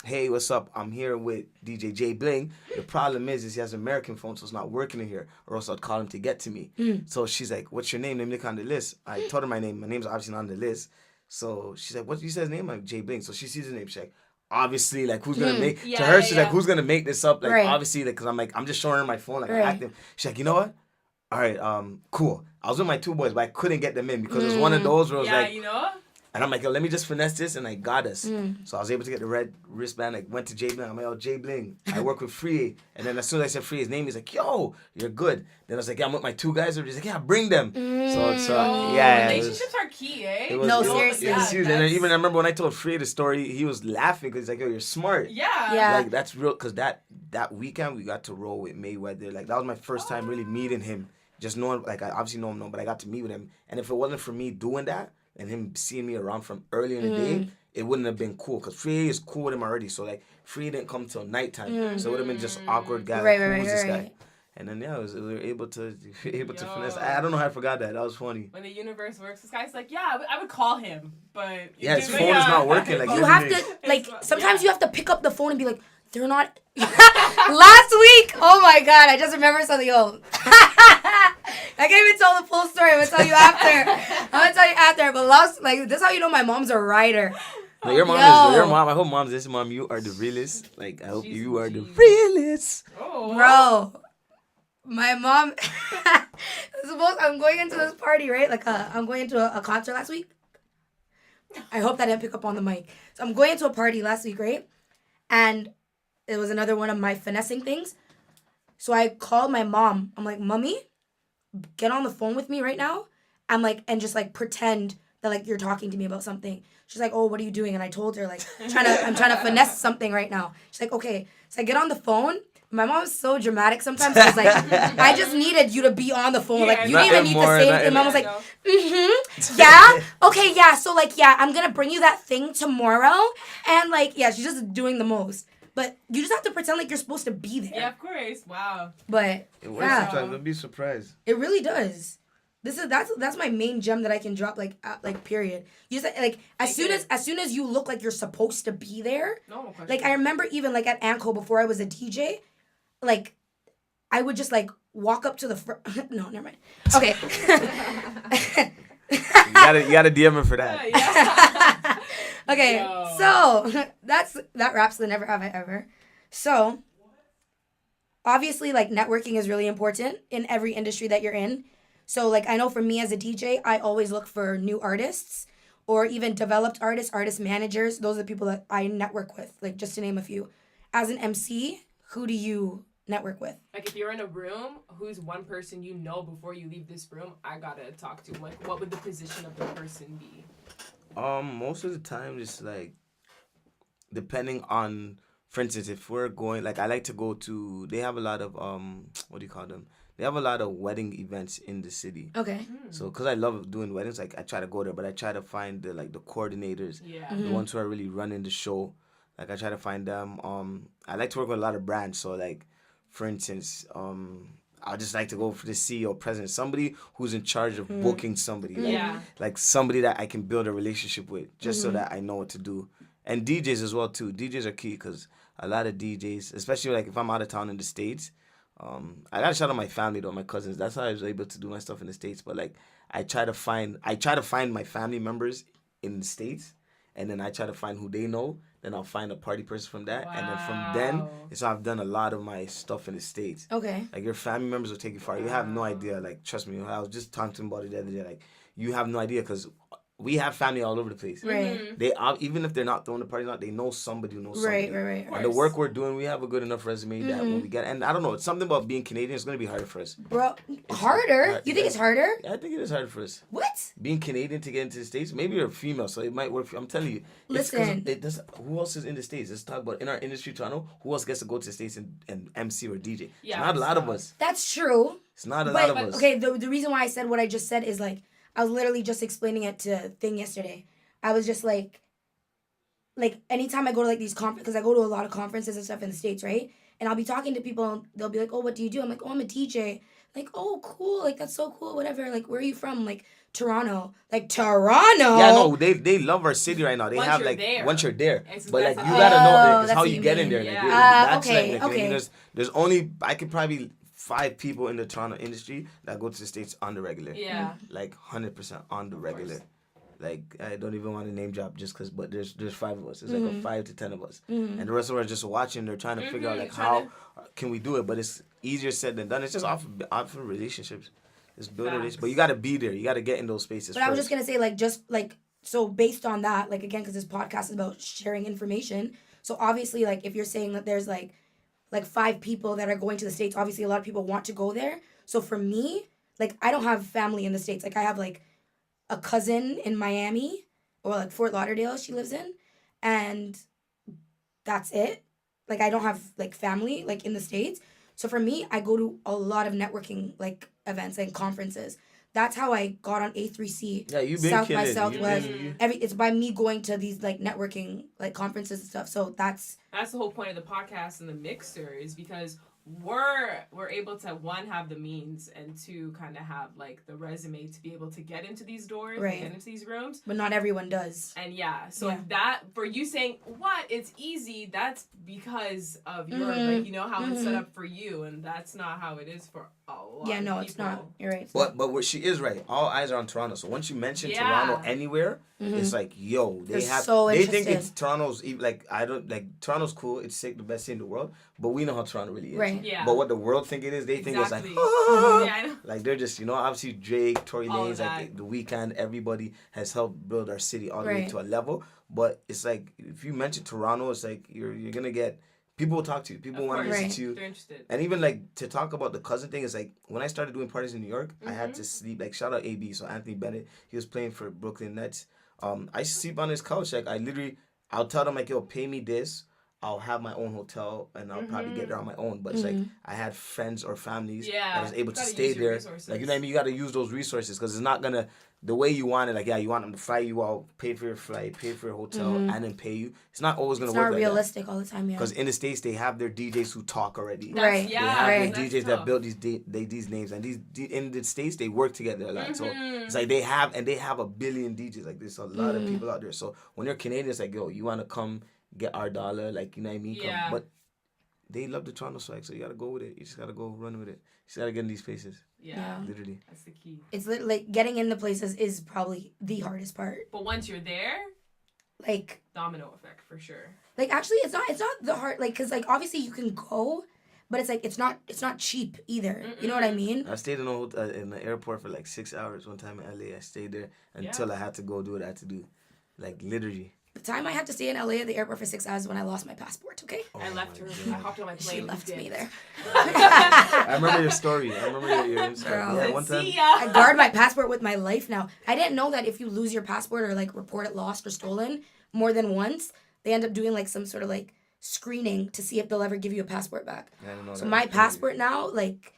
hey, what's up? I'm here with DJ Jay Bling. The problem is he has an American phone, so it's not working in here, or else I'd call him to get to me. So she's like, what's your name? Let me look on the list. I told her my name. My name's obviously not on the list. So she's like, what you said his name? I'm like, Jay Bling. So she sees his name. She's like, obviously, like, who's gonna make to her? She's like, who's gonna make this up? Like, Right. obviously, like, cause I'm just showing her my phone, like, Right. I'm active. She's like, you know what? All right, cool. I was with my two boys, but I couldn't get them in because it was one of those where it was Yeah, like, you know? and I'm like, yo, let me just finesse this, and I got us. So I was able to get the red wristband. I went to Jay Bling. I'm like, yo, Jay Bling, I work with Free. And then as soon as I said Free, his name, he's like, yo, you're good. Then I was like, yeah, I'm with my two guys. He's like, yeah, bring them. Oh, yeah. relationships are key, eh? It was, No, it was- seriously. It was huge. And then that's- even I remember when I told Free the story, he was laughing because he's like, yo, you're smart. Yeah. Yeah. Like, that's real, because that weekend we got to roll with Mayweather. Like, that was my first time really meeting him. Just knowing, like, I obviously know him, but I got to meet with him. And if it wasn't for me doing that, and him seeing me around from early in the day, it wouldn't have been cool. Because Free is cool with him already. So, like, Free didn't come till nighttime. So it would have been just awkward guy. Right, Like, right, who was right, this right. guy? And then we were able to finesse. I don't know how I forgot that. That was funny. When the universe works, this guy's like, yeah, I would call him, but his phone is not working. Like you have to sometimes you have to pick up the phone and be like, they're not. Last week, oh my god, I just remember something. I can't even tell the full story. I'm gonna tell you after. But this is how you know my mom's a writer. No, your mom. I hope mom's this mom. You are the realest. Like I hope you are the realest. Oh, bro. My mom. I'm going into this party, right? Like I'm going into a concert last week. I hope that didn't pick up on the mic. So I'm going into a party last week, right? And it was another one of my finessing things. So I called my mom. I'm like, Mommy, get on the phone with me right now. I'm like, and just like pretend that like you're talking to me about something. She's like, oh, what are you doing? And I told her like, I'm trying to finesse something right now. She's like, okay. So I get on the phone. My mom's so dramatic sometimes because like I just needed you to be on the phone. Like you didn't even need to say anything. Mom was like, yeah, okay, yeah. So like yeah, I'm gonna bring you that thing tomorrow. And like yeah, she's just doing the most. But you just have to pretend like you're supposed to be there. Yeah, of course. Wow. But it works sometimes. Don't be surprised. It really does. That's my main gem that I can drop like period. You just like as soon as you look like you're supposed to be there. No question. Like I remember even like at Anco before I was a DJ, like I would just like walk up to the front. No, never mind. Okay. you gotta DM her for that. Yeah. Okay, so that wraps the Never Have I Ever. So obviously like networking is really important in every industry that you're in. So like I know for me as a DJ, I always look for new artists or even developed artists, artist managers. Those are the people that I network with, like just to name a few. As an MC, who do you network with? Like if you're in a room, who's one person you know before you leave this room, I gotta talk to? Like what would the position of the person be? Most of the time, just like depending on, for instance, if we're going, like I like to go to, they have a lot of what do you call them? They have a lot of wedding events in the city. Okay. So, cause I love doing weddings, like I try to go there, but I try to find the coordinators, Yeah. the ones who are really running the show. Like I try to find them. I like to work with a lot of brands. So, like, for instance, I just like to go for the CEO, president, somebody who's in charge of booking somebody. Like somebody that I can build a relationship with, just so that I know what to do. And DJs as well too. DJs are key because a lot of DJs, especially like if I'm out of town in the States, I gotta shout out my family though, my cousins. That's how I was able to do my stuff in the States. But like I try to find my family members in the States, and then I try to find who they know. Then I'll find a party person from that, and then from then, so I've done a lot of my stuff in the States. Okay. Like your family members will take you far. You have no idea. Like trust me, I was just talking to him about it the other day. Like you have no idea because we have family all over the place. Right. They even if they're not throwing the parties out, they know somebody who knows somebody. Right. And the work we're doing, we have a good enough resume that when we get, and I don't know, it's something about being Canadian. It's gonna be harder for us. Bro, harder? You think it's harder? Yeah, I think it is harder for us. What? Being Canadian to get into the States, maybe you're a female, so it might work. I'm telling you. Listen. Who else is in the States? Let's talk about in our industry, Toronto. Who else gets to go to the States and MC or DJ? Yeah, it's not a lot of us. That's true. It's not a lot of us. Okay, the reason why I said what I just said is like, I was literally just explaining it to Thing yesterday. I was just like anytime I go to like these conferences, because I go to a lot of conferences and stuff in the States, right? And I'll be talking to people and they'll be like, oh, what do you do? I'm like, oh, I'm a DJ. Like, oh, cool. Like, that's so cool. Whatever. Like, where are you from? Like, Toronto. Like, Toronto? Yeah, no, they love our city right now. They have like, once you're there. But like, you gotta know it's how you get in there. Like, that's okay. like, okay. There's only, I could probably 5 people in the Toronto industry that go to the States on the regular. Yeah. Like 100% on the regular. Like I don't even want to name drop just because, but there's 5 of us. There's like a 5 to 10 of us, and the rest of us are just watching. They're trying to figure out like how can we do it, but it's easier said than done. It's just off of relationships. Just build a relationship, but you got to be there. You got to get in those spaces. But I was just gonna say so based on that, like again, because this podcast is about sharing information. So obviously, like if you're saying that there's like 5 people that are going to the States, obviously a lot of people want to go there. So for me, like I don't have family in the States. Like I have like a cousin in Miami or like Fort Lauderdale she lives in, and that's it. Like I don't have like family like in the States. So for me, I go to a lot of networking like events and conferences. That's how I got on A3C. Yeah, you've been South killing. by Southwest. It's by me going to these like networking like conferences and stuff. So that's the whole point of the podcast and the mixer is because we're able to, one, have the means, and two, kind of have like the resume to be able to get into these doors, Right. get into these rooms. But not everyone does. And yeah, so Yeah. that, for you saying what it's easy, that's because of your Mhm. like, you know how it's set Mhm. up for you, and that's not how it is for a lot. Yeah, no, of it's people. not. You're right. But what she is right. All eyes are on Toronto. So once you mention Yeah. Toronto anywhere, it's like, yo, They're so they think interested. it's Toronto's like I don't like Toronto's cool. It's sick, the best city in the world. But we know how Toronto really is. Right. Yeah. But what the world think it is, they think it's like, Exactly. Yeah, I know. like they're just obviously Drake, Tory All of Lanez, like that. the Weeknd, everybody has helped build our city all the way Right. to a level. But it's like if you mention Toronto, it's like you're gonna get people will talk to you. People Of want to course. listen to you. They're interested. And even like to talk about the cousin thing is like when I started doing parties in New York, I Mm-hmm. had to sleep. Like shout out AB, so Anthony Bennett, he was playing for Brooklyn Nets. I used to sleep on his couch. Like I'll tell them like, yo, pay me this. I'll have my own hotel and I'll probably get there on my own. But it's like I had friends or families that was able to gotta stay use your there. resources. Like you know what I mean? You got to use those resources because it's not gonna the way you want it. Like yeah, you want them to fly you out, pay for your flight, pay for your hotel, and then pay you. It's not always gonna It's work not like that. realistic all the time, yeah. Because in the States, they have their DJs who talk already. Right. They Yeah, have right. the DJs that built these names, and in the States they work together a lot. So it's like they have a billion DJs. Like there's a lot of people out there. So when you're Canadian, it's like yo, you want to come get our dollar, like you know what I mean? Yeah. Come. But they love the Toronto swag, so you gotta go with it. You just gotta go run with it. You just gotta get in these places, Yeah. literally. That's the key. It's like getting in the places is probably the hardest part. But once you're there, Like domino effect for sure. actually it's not the hard like because like obviously you can go, but it's like it's not cheap either. You know what I mean? I stayed in in the airport for like 6 hours one time in LA. I stayed there until I had to go do what I had to do, like literally. The time I had to stay in LA at the airport for 6 hours when I lost my passport. Okay. I left her. I hopped on my plane. She left me there. I remember your story. I remember your Instagram. Girl. Yeah, one time. See ya. I guard my passport with my life now. I didn't know that if you lose your passport or like report it lost or stolen more than once, they end up doing like some sort of like screening to see if they'll ever give you a passport back. I didn't know So that. my That's crazy. passport now, like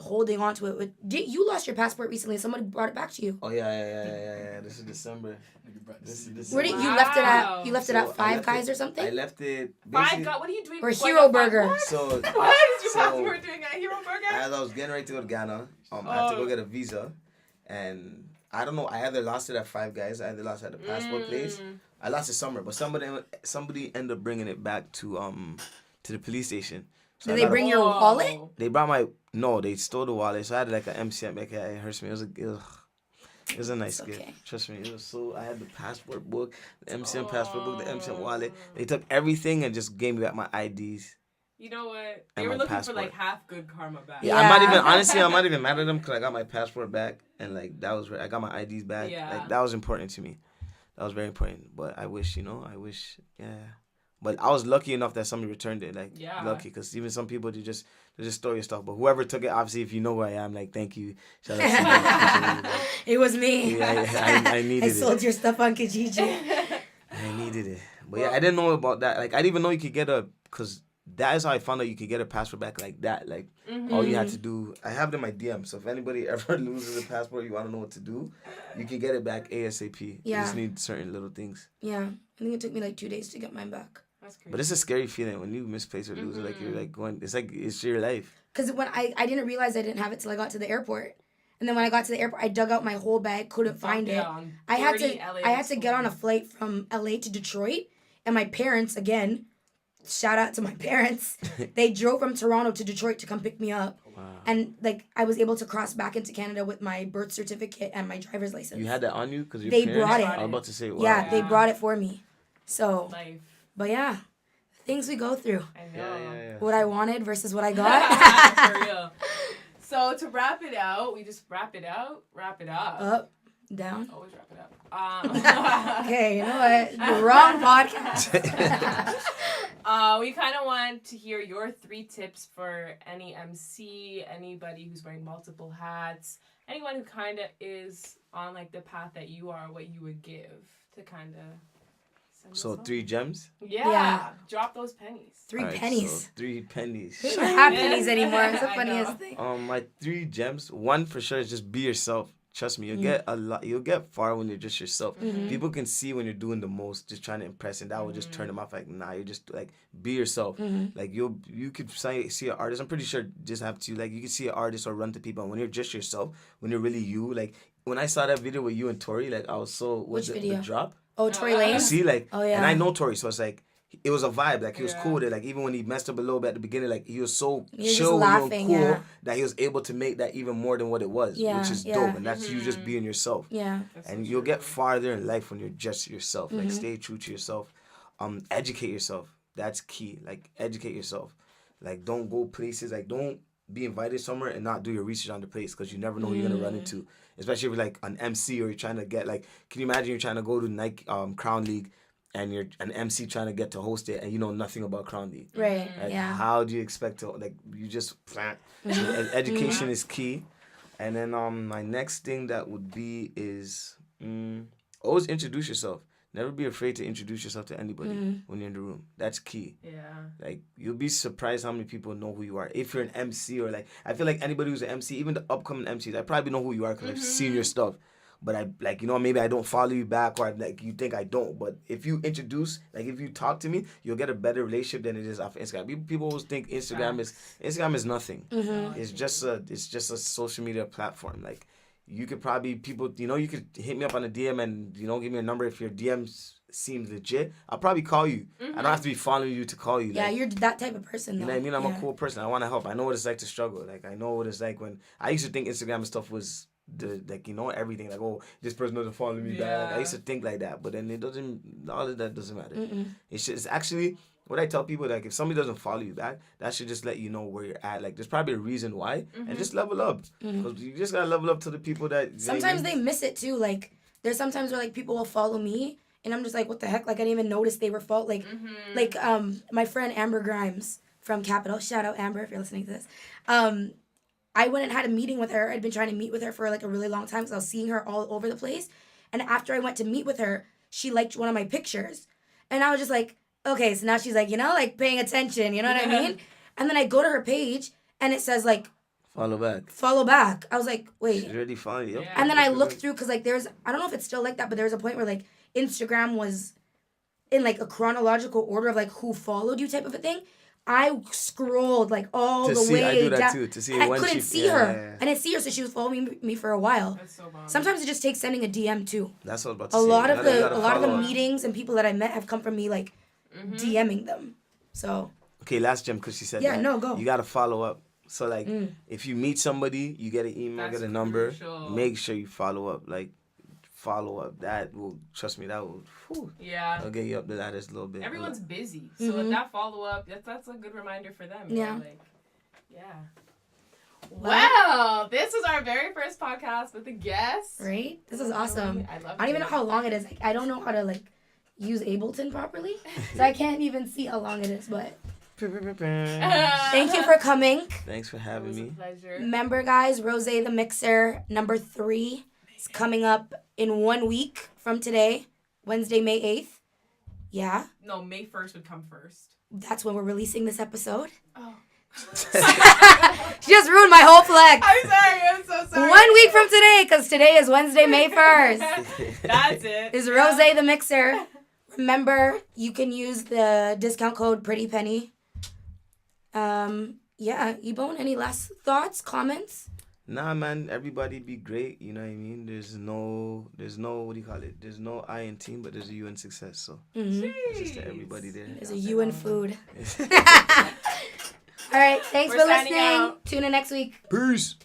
holding on to it. You lost your passport recently. Somebody brought it back to you. Oh yeah. This is December. This is Where did December. you left it at? Wow. You left it So at I Five left Guys it- or something? I left it. Five basically- God, what are you doing? Or What, Hero five- Burger. What? So What is your so- passport doing at Hero Burger? as I was getting ready to go to Ghana, I had to go get a visa, and I don't know. I either lost it at Five Guys, I either lost it at the passport place. I lost it somewhere, but somebody ended up bringing it back to the police station. So Did I they gotta- bring your wallet? They brought my no. They stole the wallet, so I had like an Emcee Ebone. It hurts me. It was a nice It's gift. okay. Trust me. It was so. I had the passport book, the MCM passport book, the MCM wallet. They took everything and just gave me back my IDs. You know what? And They were my looking passport. for like half good karma back. Yeah, I'm not even honestly. I'm not even mad at them because I got my passport back and like that was I got my IDs back. Yeah. Like that was important to me. That was very important. But I wish, yeah. But I was lucky enough that somebody returned it. Like Yeah. lucky because even some people they just store your stuff. But whoever took it, obviously, if you know who I am, like thank you. Shout out to you. It was me. Yeah, I needed I it. sold your stuff on Kijiji. I needed it. But yeah, I didn't know about that. Like I didn't even know you could get because that is how I found out you could get a passport back like that. Like all you had to do, I have it in my DM. So if anybody ever loses a passport, you want to know what to do, you can get it back ASAP. You Yeah. just need certain little things. Yeah. I think it took me like 2 days to get mine back. That's crazy. But it's a scary feeling when you misplace or lose it. Like you're like going. It's like it's your life. Because when I didn't realize I didn't have it till I got to the airport. And then when I got to the airport, I dug out my whole bag, couldn't find it. on I had dirty to LA I had to get on a stores. flight from LA to Detroit, and my parents, again, shout out to my parents, they drove from Toronto to Detroit to come pick me up. Wow. And like I was able to cross back into Canada with my birth certificate and my driver's license. You had that on you because They brought it. I was about to say, wow. Yeah, they Yeah. brought it for me. So, Life. but yeah, things we go through. I know. Yeah. What I wanted versus what I got. For real. So to wrap it out, we just wrap it up. Up, down. Always wrap it up. Okay, you know what? The wrong podcast. We kind of want to hear your 3 tips for any MC, anybody who's wearing multiple hats, anyone who kind of is on like the path that you are, what you would give to kind of. So 3 gems. Yeah. Yeah. Drop those pennies. 3 Alright, pennies. So 3 pennies. Who doesn't have pennies anymore? It's the I funniest know. thing. My 3 gems. One for sure is just be yourself. Trust me, you'll get far when you're just yourself. People can see when you're doing the most, just trying to impress, and that will just turn them off. Like, nah, you're just like, be yourself. Like you could see an artist. I'm pretty sure just have to like you can see an artist or run to people, and when you're just yourself, when you're really you. Like when I saw that video with you and Tori, like I was so Which video? The drop. Oh, Tory Lanez. See, like, oh yeah, and I know Tori, so it's like. It was a vibe, like he was cool with it. Like even when he messed up a little bit at the beginning, like he was so chill and cool that he was able to make that even more than what it was, which is dope. And that's you just being yourself. Yeah, and you'll get farther in life when you're just yourself. Like stay true to yourself. Educate yourself. That's key. Like educate yourself. Like don't go places. Like don't be invited somewhere and not do your research on the place because you never know who you're gonna run into. Especially if you're like an MC or you're trying to get like. Can you imagine you're trying to go to Nike Crown League? And you're an MC trying to get to host it, and you know nothing about Crown League. Right. Like, yeah. How do you expect to like? You just education is key, and then my next thing that would be is always introduce yourself. Never be afraid to introduce yourself to anybody when you're in the room. That's key. Yeah. Like you'll be surprised how many people know who you are. If you're an MC or like, I feel like anybody who's an MC, even the upcoming MCs, I probably know who you are because I've seen your stuff. But I like maybe I don't follow you back or like you think I don't. But if you introduce if you talk to me, you'll get a better relationship than it is off Instagram. People always think Instagram is nothing. It's just a social media platform. Like you could probably you could hit me up on a DM and give me a number if your DM seems legit. I'll probably call you. I don't have to be following you to call you. Yeah, you're that type of person. You know what I mean? I'm a cool person. I want to help. I know what it's like to struggle. Like I know what it's like when I used to think Instagram and stuff was. Everything like this person doesn't follow me back. Like, I used to think like that, but then it doesn't. All of that doesn't matter. It's actually what I tell people. Like if somebody doesn't follow you back, that should just let you know where you're at. Like there's probably a reason why, and just level up. Because you just gotta level up to the people that. Sometimes they miss it too. Like there's sometimes where like people will follow me, and I'm just like, what the heck? Like I didn't even notice they were like my friend Amber Grimes from Capital. Shout out Amber if you're listening to this. I went and had a meeting with her. I'd been trying to meet with her for like a really long time because I was seeing her all over the place. And after I went to meet with her, she liked one of my pictures. And I was just like, okay, so now she's like, like paying attention, you know what I mean? And then I go to her page and it says like, follow back. I was like, wait. She's already following you. And then I looked through because like I don't know if it's still like that, but there was a point where like Instagram was in like a chronological order of like who followed you type of a thing. I scrolled like all the way I do that down. too, to see and when I couldn't see her. Yeah. I didn't see her, so she was following me for a while. That's so bomb. Sometimes it just takes sending a DM too. That's what I was about to say. A lot of the up. meetings and people that I met have come from me like DMing them. So. Okay, last gem because she said that. Yeah, no, go. You gotta follow up. So like, if you meet somebody, you get an email, get a number. Crucial. Make sure you follow up. Like. Follow up. That will trust me. That will. I'll get you up the ladder a little bit. Everyone's busy, so with that follow up, that's a good reminder for them. Yeah. Wow, this was our very first podcast with a guest. Right? This is awesome. I don't even know how long it is. Like, I don't know how to like use Ableton properly, so I can't even see how long it is. But thank you for coming. Thanks for having me. It was a pleasure. Remember, guys, Rose the Mixer number 3 is coming up in 1 week from today, Wednesday, May 8th. Yeah. No, May 1st would come first. That's when we're releasing this episode. Oh. She just ruined my whole flex. I'm so sorry. 1 week from today, because today is Wednesday, May 1st. That's it. Is Rose the Mixer. Remember, you can use the discount code PrettyPenny. Ebone, any last thoughts, comments? Nah, man, everybody be great. You know what I mean? There's no, what do you call it? There's no I in team, but there's a you in success. So it's just to everybody there. There's a you in food. All right, thanks for listening. Tune in next week. Peace.